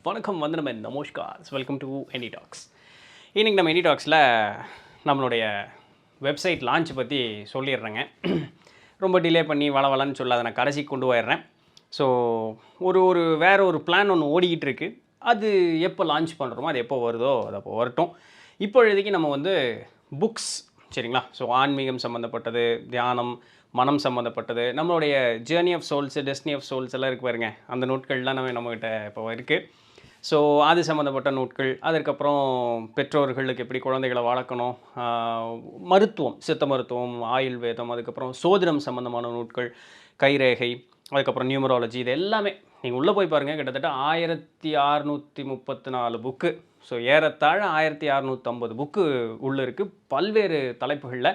வணக்கம் வந்தனம் அண்ட் நமஸ்கார். Welcome to any talks. இன்றைக்கி நம்ம எனி டாக்ஸில் நம்மளுடைய வெப்சைட் லான்ச் பற்றி சொல்லிடுறேங்க. ரொம்ப டிலே பண்ணி வளவலன்னு சொல்லாத நான் கடைசிக்கு கொண்டு போயிடுறேன். ஸோ வேறு ஒரு பிளான் ஒன்று ஓடிக்கிட்டு இருக்குது. அது எப்போ லான்ச் பண்ணுறோமோ அது எப்போ வருதோ அது அப்போ வரட்டும். இப்பொழுதைக்கு நம்ம வந்து புக்ஸ் சரிங்களா. ஸோ ஆன்மீகம் சம்மந்தப்பட்டது, தியானம், மனம் சம்மந்தப்பட்டது, நம்மளுடைய journey of souls, destiny of souls எல்லாம் இருக்குது பாருங்க. அந்த நூட்கள்லாம் நம்மகிட்ட இப்போ இருக்குது. ஸோ அது சம்மந்தப்பட்ட நூட்கள், அதற்கப்புறம் பெற்றோர்களுக்கு எப்படி குழந்தைகளை வளர்க்கணும், மருத்துவம், சித்த மருத்துவம், ஆயுர்வேதம், அதுக்கப்புறம் சோதிடம் சம்மந்தமான நூட்கள், கைரேகை, அதுக்கப்புறம் நியூமராலஜி, இது எல்லாமே நீங்கள் உள்ளே போய் பாருங்கள். கிட்டத்தட்ட 1634 புக்கு. ஸோ ஏறத்தாழ 1650 புக்கு உள்ளே இருக்குது பல்வேறு தலைப்புகளில்.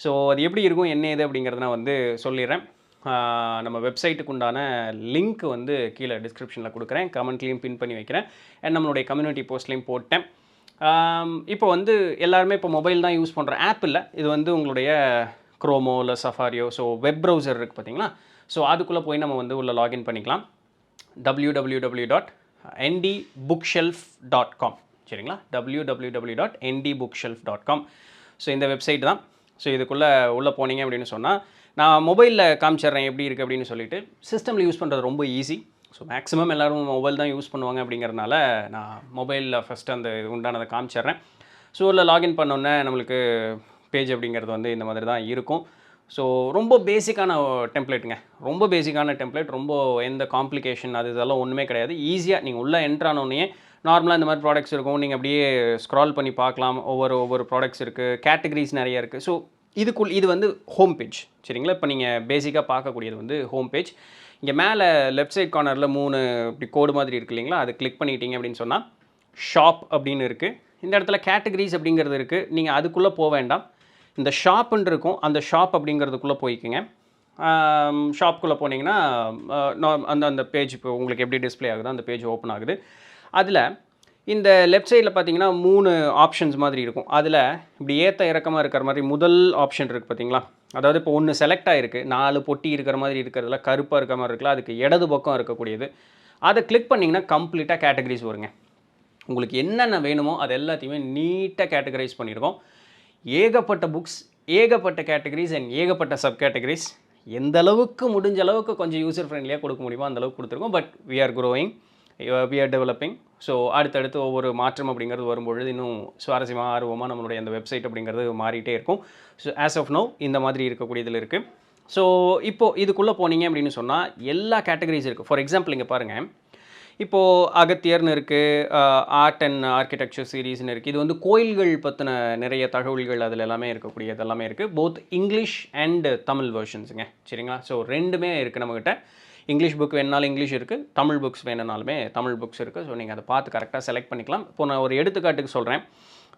ஸோ அது எப்படி இருக்கும், என்ன ஏது அப்படிங்கிறத நான் வந்து சொல்லிடுறேன். நம்ம வெப்சைட்டுக்கு உண்டான லிங்க் வந்து கீழே டிஸ்கிரிப்ஷனில் கொடுக்குறேன், கமெண்ட்லேயும் பின் பண்ணி வைக்கிறேன், அண்ட் நம்மளுடைய கம்யூனிட்டி போஸ்ட்லேயும் போட்டேன். இப்போ வந்து எல்லாருமே இப்போ மொபைல் தான் யூஸ் பண்ணுற ஆப் இல்லை. இது வந்து உங்களுடைய க்ரோமோ இல்லை சஃபாரியோ, ஸோ வெப் ப்ரௌசர் இருக்குது பார்த்தீங்களா. ஸோ அதுக்குள்ளே போய் நம்ம வந்து உள்ள லாகின் பண்ணிக்கலாம். www.ndbookshelf.com சரிங்களா. www.ndbookshelf.com. ஸோ இந்த வெப்சைட் தான். ஸோ இதுக்குள்ளே உள்ளே போனீங்க அப்படின்னு சொன்னால் நான் மொபைலில் காமிச்சிட்றேன் எப்படி இருக்குது அப்படின்னு சொல்லிட்டு. சிஸ்டமில் யூஸ் பண்ணுறது ரொம்ப ஈஸி. ஸோ மேக்ஸிமம் எல்லோரும் மொபைல் தான் யூஸ் பண்ணுவாங்க அப்படிங்கிறதுனால நான் மொபைலில் ஃபஸ்ட்டு அந்த உண்டானதை காமிச்சிட்றேன். ஸோ உள்ள லாகின் பண்ணோன்னே நம்மளுக்கு பேஜ் அப்படிங்கிறது வந்து இந்த மாதிரி தான் இருக்கும். ஸோ ரொம்ப பேசிக்கான டெம்ப்ளேட்டுங்க, ரொம்ப பேசிக்கான டெம்ப்ளேட், ரொம்ப எந்த காம்ப்ளிகேஷன் அது இதெல்லாம் ஒன்றுமே கிடையாது. ஈஸியாக நீங்கள் உள்ளே என்ட்ரானோடனே நார்மலாக இந்த மாதிரி ப்ராடக்ட்ஸ் இருக்கும். நீங்கள் அப்படியே ஸ்க்ரால் பண்ணி பார்க்கலாம். ஒவ்வொரு ப்ராடக்ட்ஸ் இருக்குது, கேட்டகரிஸ் நிறைய இருக்குது. ஸோ இது வந்து ஹோம் பேஜ் சரிங்களா. இப்போ நீங்கள் பேசிக்காக பார்க்கக்கூடியது வந்து ஹோம் பேஜ். இங்கே மேலே லெஃப்ட் சைட் கார்னரில் 3 இப்படி கோடு மாதிரி இருக்குது இல்லைங்களா, அது கிளிக் பண்ணிட்டீங்க அப்படின்னு சொன்னால் ஷாப் அப்படின்னு இருக்குது. இந்த இடத்துல கேட்டகரிஸ் அப்படிங்கிறது இருக்குது. நீங்கள் அதுக்குள்ளே போக வேண்டாம், இந்த ஷாப்புன்னு இருக்கும், அந்த ஷாப் அப்படிங்கிறதுக்குள்ளே போய்க்குங்க. ஷாப்புக்குள்ளே போனீங்கன்னா அந்த பேஜ் இப்போ உங்களுக்கு எப்படி டிஸ்பிளே ஆகுதோ அந்த பேஜ் ஓப்பன் ஆகுது. அதில் இந்த லெஃப்ட் சைடில் பார்த்தீங்கன்னா 3 ஆப்ஷன்ஸ் மாதிரி இருக்கும். அதில் இப்படி ஏற்ற இறக்கமாக இருக்கிற மாதிரி முதல் ஆப்ஷன் இருக்குது பார்த்தீங்களா. அதாவது இப்போ ஒன்று செலக்ட் ஆகிருக்கு, 4 பொட்டி இருக்கிற மாதிரி இருக்கிறதுல கருப்பாக இருக்கிற மாதிரி இருக்குல்ல, அதுக்கு இடது பக்கம் இருக்கக்கூடியது. அதை கிளிக் பண்ணிங்கன்னா கம்ப்ளீட்டாக கேட்டகரிஸ் வருங்க. உங்களுக்கு என்னென்ன வேணுமோ அது எல்லாத்தையுமே நீட்டாக கேட்டகரைஸ் பண்ணியிருக்கோம். ஏகப்பட்ட புக்ஸ், ஏகப்பட்ட கேட்டகரிஸ் அண்ட் ஏகப்பட்ட சப் கேட்டகரிஸ். எந்த அளவுக்கு முடிஞ்ச அளவுக்கு கொஞ்சம் யூசர் ஃப்ரெண்ட்லியாக கொடுக்க முடியுமோ அந்தளவுக்கு கொடுத்துருக்கோம். But we are growing, we are developing. So அடுத்தடுத்து ஒவ்வொரு மாற்றம் அப்படிங்கிறது வரும்பொழுது இன்னும் சுவாரஸ்யமாக ஆர்வமாக நம்மளுடைய அந்த வெப்சைட் அப்படிங்கிறது மாறிட்டே இருக்கும். ஸோ ஆஸ் ஆஃப் நோ இந்த மாதிரி இருக்கக்கூடியதில் இருக்குது. ஸோ இப்போது இதுக்குள்ளே போனீங்க அப்படின்னு சொன்னால் எல்லா கேட்டகரிஸ் இருக்குது. ஃபார் எக்ஸாம்பிள் இங்கே பாருங்கள், இப்போது அகத்தியர்னு இருக்குது, ஆர்ட் அண்ட் ஆர்கிடெக்சர் சீரீஸ்னு இருக்குது. இது வந்து கோயில்கள் பற்றின நிறைய தகவல்கள் அதில் எல்லாமே இருக்கக்கூடியது எல்லாமே இருக்குது. போத் இங்கிலீஷ் அண்ட் தமிழ் வெர்ஷன்ஸுங்க சரிங்களா. ஸோ ரெண்டுமே இருக்குது நம்மக்கிட்ட. இங்கிலீஷ் புக் வேணுனாலும் இங்கிலீஷ் இருக்குது, தமிழ் புக்ஸ் வேணுனாலுமே தமிழ் புக்ஸ் இருக்குது. ஸோ நீங்கள் அதை பார்த்து கரெக்டாக செலக்ட் பண்ணிக்கலாம். இப்போ நான் ஒரு எடுத்துக்காட்டுக்கு சொல்கிறேன்.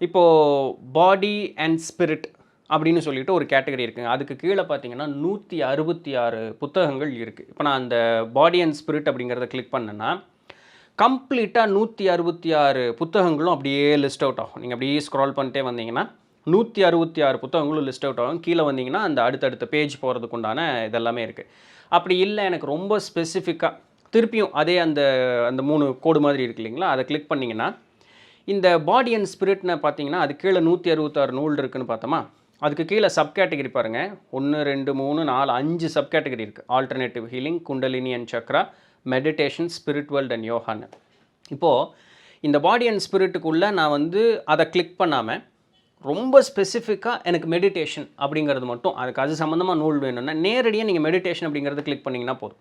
இப்போது பாடி அண்ட் ஸ்பிரிட் அப்படின்னு சொல்லிட்டு ஒரு கேட்டகரி இருக்குங்க. அதுக்கு கீழே பார்த்தீங்கன்னா 166 புத்தகங்கள் இருக்குது. இப்போ நான் அந்த பாடி அண்ட் ஸ்பிரிட் அப்படிங்கிறத கிளிக் பண்ணேன்னா கம்ப்ளீட்டாக 166 புத்தகங்களும் அப்படியே லிஸ்ட் அவுட் ஆகும். நீங்கள் அப்படியே ஸ்க்ரால் பண்ணிட்டே வந்தீங்கன்னா 166 புத்தகங்களும் லிஸ்ட் அவுட் ஆகும். கீழே வந்தீங்கன்னா அந்த அடுத்தடுத்த பேஜ் போகிறதுக்கு உண்டான இதெல்லாமே இருக்குது. அப்படி இல்லை எனக்கு ரொம்ப ஸ்பெசிஃபிக்காக திருப்பியும் அதே அந்த 3 கோடு மாதிரி இருக்கு இல்லைங்களா, அதை கிளிக் பண்ணிங்கன்னா இந்த பாடி அண்ட் ஸ்பிரிட்னு பார்த்தீங்கன்னா அது கீழே 166 நூல் இருக்குதுன்னு பார்த்தோமா. அதுக்கு கீழே சப் கேட்டகரி பாருங்கள், 1 2 3 4 5 சப் கேட்டகரி இருக்குது. Alternative healing, kundalini and chakra, meditation, spirit world and யோகான்னு. இப்போது இந்த பாடி அண்ட் ஸ்பிரிட்டுக்குள்ளே நான் வந்து அதை கிளிக் பண்ணாமல் ரொம்ப ஸ்பெசிஃபிக்காக எனக்கு மெடிடேஷன் அப்படிங்கிறது மட்டும், அதுக்கு அது சம்மந்தமாக நூல் வேணும்னா நேரடியாக நீங்கள் மெடிடேஷன் அப்படிங்கிறத கிளிக் பண்ணிங்கன்னா போதும்.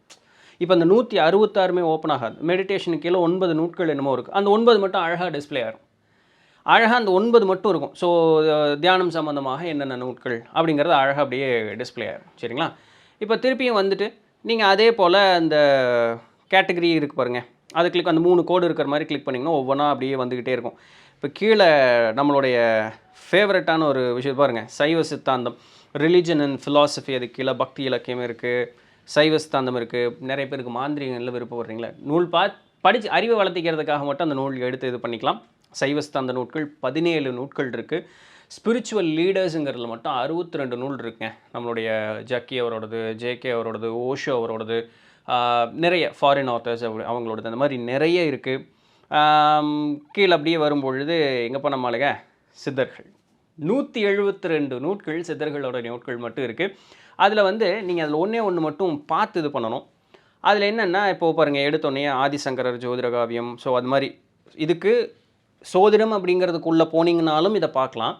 இப்போ அந்த 166 ஓப்பன் ஆகாது. மெடிடேஷனுக்கு கீழே 9 நூட்கள் என்னமோ இருக்குது. அந்த 9 மட்டும் அழகாக டிஸ்பிளே ஆகும். அழகாக அந்த 9 மட்டும் இருக்கும். ஸோ தியானம் சம்மந்தமாக என்னென்ன நூட்கள் அப்படிங்கிறது அழகாக அப்படியே டிஸ்பிளே ஆகும் சரிங்களா. இப்போ திருப்பியும் வந்துட்டு நீங்கள் அதே போல் அந்த கேட்டகரி இருக்குது பாருங்கள், அது கிளிக் அந்த 3 கோடு இருக்கிற மாதிரி கிளிக் பண்ணிங்கன்னா ஒவ்வொன்றா அப்படியே வந்துக்கிட்டே இருக்கும். இப்போ கீழே நம்மளுடைய ஃபேவரட்டான ஒரு விஷயம் பாருங்கள், சைவ சித்தாந்தம், ரிலிஜன் அண்ட் ஃபிலாசபி, அது கீழே பக்தி இலக்கியம் இருக்குது, சைவ சித்தாந்தம் இருக்குது. நிறைய பேருக்கு மாந்திரிகங்களில் விருப்பப்படுறீங்களா, நூல் படித்து அறிவை வளர்த்திக்கிறதுக்காக மட்டும் அந்த நூல் எடுத்து இது பண்ணிக்கலாம். சைவ சித்தாந்த நூட்கள் 17 நூட்கள் இருக்குது. ஸ்பிரிச்சுவல் லீடர்ஸுங்கிறதுல மட்டும் 62 நூல் இருக்குங்க. நம்மளுடைய ஜக்கி அவரோடது, ஜேகே அவரோடது, ஓஷோ அவரோடது, நிறைய ஃபாரின் ஆத்தர்ஸ் அவங்களோடது, அந்த மாதிரி நிறைய இருக்குது. கீழே அப்படியே வரும்பொழுது எங்கே நம்மளுங்க சித்தர்கள் 172 நூட்கள் சித்தர்களோட நோட்கள் மட்டும் இருக்குது. அதில் வந்து நீங்கள் அதில் ஒன்றே ஒன்று மட்டும் பார்த்து இது பண்ணணும். அதில் என்னென்னா இப்போது பாருங்கள், எடுத்தோடனே ஆதிசங்கரர் ஜோதிட காவியம், ஸோ அது மாதிரி இதுக்கு சோதிடம் அப்படிங்கிறதுக்குள்ளே போனீங்கனாலும் இதை பார்க்கலாம்,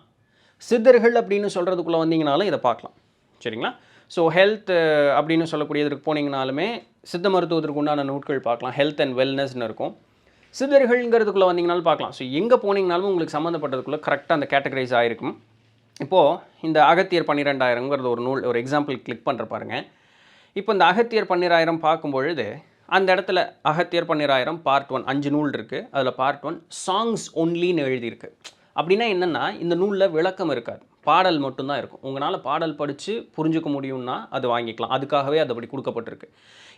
சித்தர்கள் அப்படின்னு சொல்கிறதுக்குள்ளே வந்தீங்கனாலும் இதை பார்க்கலாம். சரிங்களா? ஸோ ஹெல்த் அப்படின்னு சொல்லக்கூடியதுக்கு போனீங்கனாலுமே சித்த மருத்துவத்திற்கு உண்டான நூட்கள் பார்க்கலாம். ஹெல்த் அண்ட் வெல்னஸ்ன்னு இருக்கும். சித்தர்கள்ங்கிறதுக்குள்ளே வந்தீங்கனாலும் பார்க்கலாம். ஸோ எங்கே போனீங்கனாலும் உங்களுக்கு சம்மந்தப்பட்டதுக்குள்ளே கரெக்டாக அந்த கேட்டகரைஸ் ஆகிருக்கும். இப்போது இந்த அகத்தியர் 12,000ங்கிறது ஒரு நூல், ஒரு எக்ஸாம்பிள் கிளிக் பண்ணுற பாருங்கள். இப்போ இந்த அகத்தியர் 12,000 பார்க்கும்பொழுது அந்த இடத்துல அகத்தியர் 12,000 பார்ட் 1 5 நூல் இருக்குது. அதில் பார்ட் 1 சாங்ஸ் ஒன்லின்னு எழுதியிருக்கு. அப்படின்னா என்னென்னா இந்த நூலில் விளக்கம் இருக்காது, பாடல் மட்டும்தான் இருக்கும். உங்களால் பாடல் படித்து புரிஞ்சுக்க முடியும்னா அது வாங்கிக்கலாம். அதுக்காகவே அது அப்படி கொடுக்கப்பட்டிருக்கு.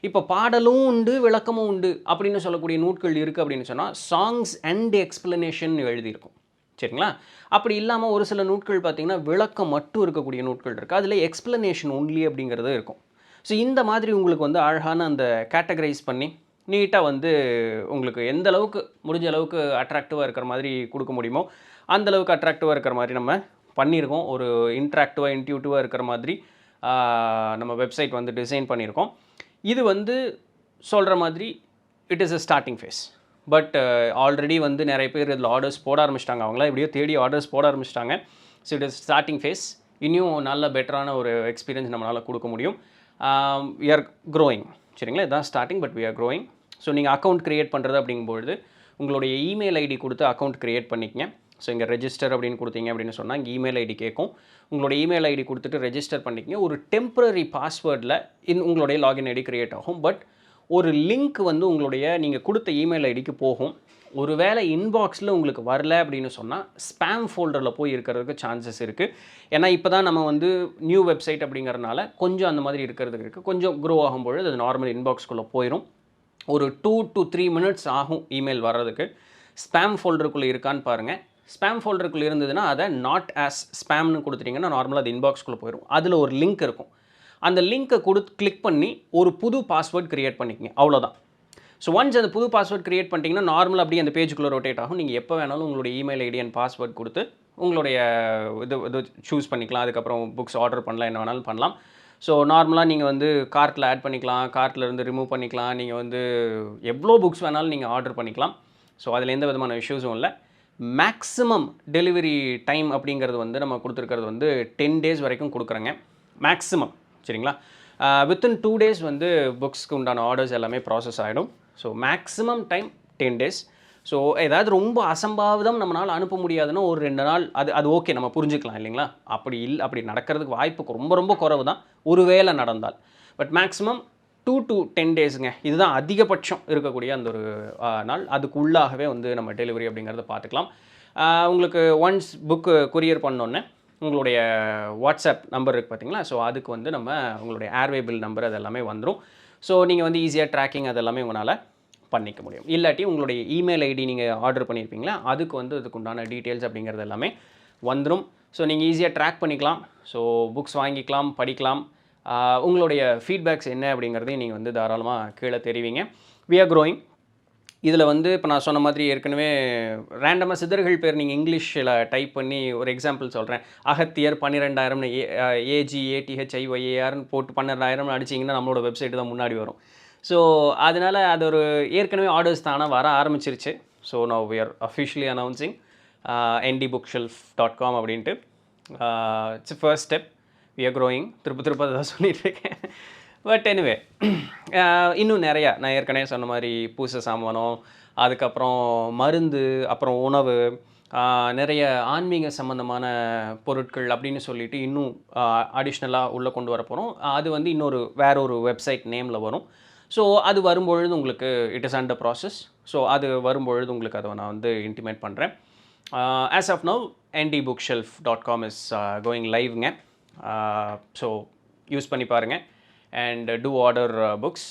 இப்போ பாடலும் உண்டு விளக்கமும் உண்டு அப்படின்னு சொல்லக்கூடிய நூட்கள் இருக்குது அப்படின்னு சொன்னால் சாங்ஸ் அண்ட் எக்ஸ்பிளனேஷன் எழுதியிருக்கும். சரிங்களா? அப்படி இல்லாமல் ஒரு சில நூட்கள் பார்த்திங்கன்னா விளக்கம் மட்டும் இருக்கக்கூடிய நூட்கள் இருக்குது. அதில் எக்ஸ்பிளனேஷன் ஒன்லி அப்படிங்கிறது இருக்கும். ஸோ இந்த மாதிரி உங்களுக்கு வந்து அழகான அந்த கேட்டகரைஸ் பண்ணி நீட்டாக வந்து உங்களுக்கு எந்த அளவுக்கு முடிஞ்ச அளவுக்கு அட்ராக்டிவாக இருக்கிற மாதிரி கொடுக்க முடியுமோ அந்தளவுக்கு அட்ராக்டிவாக இருக்கிற மாதிரி நம்ம பண்ணியிருக்கோம். ஒரு இன்ட்ராக்டிவாக இன்ட்யூட்டிவாக இருக்கிற மாதிரி நம்ம வெப்சைட் வந்து டிசைன் பண்ணியிருக்கோம். இது வந்து சொல்கிற மாதிரி it is a starting phase. But already வந்து நிறைய பேர் இதில் ஆர்டர்ஸ் போட ஆரம்பிச்சிட்டாங்க. அவங்களாம் எப்படியோ தேடி ஆர்டர்ஸ் போட ஆரம்பிச்சிட்டாங்க. So it is starting phase. இன்னும் நல்ல பெட்டரான ஒரு எக்ஸ்பீரியன்ஸ் நம்மளால் கொடுக்க முடியும். We are growing. சரிங்களா? இதுதான் starting, but we are growing. So நீங்கள் அக்கௌண்ட் க்ரியேட் பண்ணுறது அப்படிங்கும்பொழுது உங்களுடைய இமெயில் ஐடி கொடுத்து அக்கௌண்ட் க்ரியேட் பண்ணிக்கங்க. ஸோ இங்கே ரெஜிஸ்டர் அப்படின்னு கொடுத்தீங்க அப்படின்னு சொன்னால் இங்கே இமெயில் ஐடி கேட்கும். உங்களோட இமெயில் ஐடி கொடுத்துட்டு ரெஜிஸ்டர் பண்ணிக்கங்க. ஒரு டெம்பரரி பாஸ்வேர்டில் உங்களுடைய லாகின் ஐடி க்ரியேட் ஆகும். பட் ஒரு லிங்க் வந்து உங்களுடைய நீங்கள் கொடுத்த இமெயில் ஐடிக்கு போகும். ஒருவேளை இன்பாக்ஸில் உங்களுக்கு வரல அப்படின்னு சொன்னால் ஸ்பேம் ஃபோல்டரில் போய் இருக்கிறதுக்கு சான்சஸ் இருக்குது. ஏன்னா இப்போ தான் நம்ம வந்து நியூ வெப்சைட் அப்படிங்கிறதுனால கொஞ்சம் அந்த மாதிரி இருக்கிறதுக்கு இருக்குது. கொஞ்சம் க்ரோ ஆகும்பொழுது அது நார்மல் இன்பாக்ஸ்குள்ளே போயிடும். ஒரு 2 to 3 மினிட்ஸ் ஆகும் இமெயில் வர்றதுக்கு. ஸ்பேம் ஃபோல்டருக்குள்ளே இருக்கான்னு பாருங்கள். ஸ்பேம் ஃபோல்டருக்குள்ளே இருந்ததுன்னா அதை நாட் ஆஸ் ஸ்பேம்னு கொடுத்துட்டிங்கன்னா நார்மலாக அது இன்பாக்ஸ்குள்ளே போயிடும். அதில் ஒரு லிங்க் இருக்கும். அந்த லிங்க்கை கிளிக் பண்ணி ஒரு புது பாஸ்வேர்ட் க்ரியேட் பண்ணிக்கங்க. அவ்வளோதான். ஸோ ஒன்ஸ் அந்த புது பாஸ்வேர்ட் க்ரியேட் பண்ணிட்டீங்கன்னா நார்மலாக அப்படியே அந்த பேஜுக்குள்ளே ரொட்டேட் ஆகும். நீங்கள் எப்போ வேணாலும் உங்களுடைய இமெயில் ஐடி அண்ட் பாஸ்வேர்ட் கொடுத்து உங்களுடைய இது சூஸ் பண்ணிக்கலாம். அதுக்கப்புறம் புக்ஸ் ஆர்டர் பண்ணலாம், என்ன வேணாலும் பண்ணலாம். ஸோ நார்மலாக நீங்கள் வந்து கார்ட்டில் ஆட் பண்ணிக்கலாம், கார்ட்டில் இருந்து ரிமூவ் பண்ணிக்கலாம். நீங்கள் வந்து எவ்வளோ புக்ஸ் வேணாலும் நீங்கள் ஆர்டர் பண்ணிக்கலாம். ஸோ அதில் எந்த விதமான இஷ்யூஸும் இல்லை. மேக்ஸிமம் டெலிவரி டைம் அப்படிங்கிறது வந்து நம்ம கொடுத்துருக்கிறது வந்து 10 days வரைக்கும் கொடுக்குறேங்க மேக்ஸிமம். சரிங்களா? வித்தின் 2 days வந்து புக்ஸ்க்கு உண்டான ஆர்டர்ஸ் எல்லாமே ப்ராசஸ் ஆகிடும். So maximum time 10 days. So ஏதாவது ரொம்ப அசம்பாவிதம் நம்மளால் அனுப்ப முடியாதுன்னா ஒரு 2 நாள் அது ஓகே, நம்ம புரிஞ்சுக்கலாம் இல்லைங்களா? அப்படி நடக்கிறதுக்கு வாய்ப்பு ரொம்ப ரொம்ப குறைவு தான், ஒரு வேளை நடந்தால். But maximum 2 to 10 daysங்க. இதுதான் அதிகபட்சம் இருக்கக்கூடிய அந்த ஒரு நாள். அதுக்குள்ளாகவே வந்து நம்ம டெலிவரி அப்படிங்கிறத பார்த்துக்கலாம். உங்களுக்கு ஒன்ஸ் புக்கு கொரியர் பண்ணோன்னே உங்களுடைய வாட்ஸ்அப் நம்பர் இருக்குது பார்த்தீங்களா? ஸோ அதுக்கு வந்து நம்ம உங்களுடைய ஏர்வே பில் நம்பர் அது எல்லாமே வந்துடும். ஸோ நீங்கள் வந்து ஈஸியாக ட்ராக்கிங் அதெல்லாமே உங்களால் பண்ணிக்க முடியும். இல்லாட்டி உங்களுடைய இமெயில் ஐடி நீங்கள் ஆர்டர் பண்ணியிருப்பீங்களா, அதுக்கு வந்து அதுக்கு உண்டான டீட்டெயில்ஸ் அப்படிங்கிறது எல்லாமே வந்துடும். ஸோ நீங்கள் ஈஸியாக ட்ராக் பண்ணிக்கலாம். ஸோ புக்ஸ் வாங்கிக்கலாம், படிக்கலாம். உங்களுடைய ஃபீட்பேக்ஸ் என்ன அப்படிங்கிறதையும் நீங்கள் வந்து தாராளமாக கீழே தெரிவிங்க. We are growing. இதில் வந்து இப்போ நான் சொன்ன மாதிரி ஏற்கனவே ரேண்டமாக சித்தர்கள் பேர் நீங்கள் இங்கிலீஷில் டைப் பண்ணி ஒரு எக்ஸாம்பிள் சொல்கிறேன். அகத்தியர் 12,000ன்னு AGATHIYARன்னு போட்டு 12,000 அடிச்சிங்கன்னா நம்மளோட வெப்சைட்டு தான் முன்னாடி வரும். ஸோ அதனால் அது ஒரு ஏற்கனவே ஆர்டர்ஸ் தானே வர ஆரம்பிச்சிருச்சு. So now we are officially announcing ndbookshelf.com அப்படின்ட்டு. It's first step. We are growing. திருப்ப தான் சொல்லிகிட்ருக்கேன். பட் எனிவே இன்னும் நிறையா நான் ஏற்கனவே சொன்ன மாதிரி பூச சாமானம், அதுக்கப்புறம் மருந்து, அப்புறம் உணவு, நிறைய ஆன்மீக சம்மந்தமான பொருட்கள் அப்படின்னு சொல்லிட்டு இன்னும் அடிஷ்னலாக உள்ளே கொண்டு வர போகிறோம். அது வந்து வேற ஒரு வெப்சைட் நேமில் வரும். ஸோ அது வரும்பொழுது உங்களுக்கு it is under process. So அது வரும்பொழுது உங்களுக்கு அதை நான் வந்து இன்டிமேட் பண்ணுறேன். As of now ndbookshelf.com is going லைவ்ங்க. ஸோ யூஸ் பண்ணி பாருங்கள். And do order books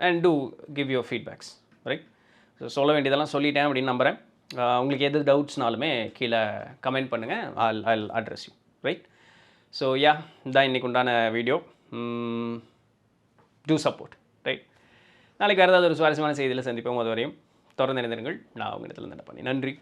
and do give your feedbacks, right? So சொல்ல வேண்டியதெல்லாம் சொல்லிட்டேன் அப்படின்னு நம்புகிறேன். உங்களுக்கு எது டவுட்ஸ்னாலுமே கீழே கமெண்ட் பண்ணுங்கள். I'll address you, right? So இதான் இன்றைக்கு உண்டான வீடியோ. do support, right? நாளைக்கு வேறு ஏதாவது ஒரு சுவாரஸ்யமான செய்தியில் சந்திப்போம். அது வரையும் தொடர்ந்து இணைந்திருங்கள். நான் உங்கள் இடத்துல என்ன பண்ணி நன்றி.